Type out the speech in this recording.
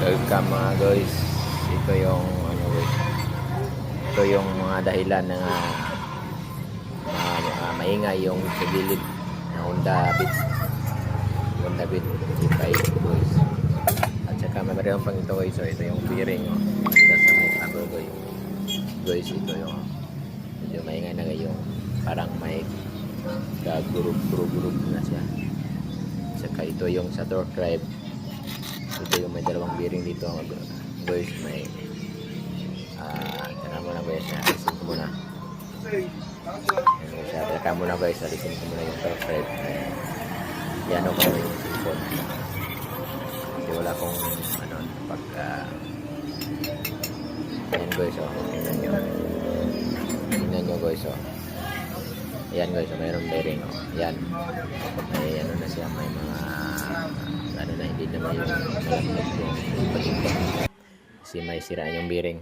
Welcome mga guys. Ito yung ano guys. Ito yung mga dahilan na maingay yung sa gilid na Honda Beat. Honda Beat G5 guys. At saka mayroon pang ito guys. So ito yung bearing sa may cover guys. Guys ito yung medyo maingay na yung parang may kagurub-gurub na siya. At saka ito yung sa torque drive. Ito yung may dalawang bearing dito guys, may teka muna guys, alisin ko muna teka muna guys, alisin ko muna yung torque drive. Yan ako yung cellphone kasi wala akong ano ayan guys, tingnan nyo guys, ayan guys, mayroong bearing, ayan may ano na siya, may mga ano na, hindi naman yung kasi may siraan yung bearing.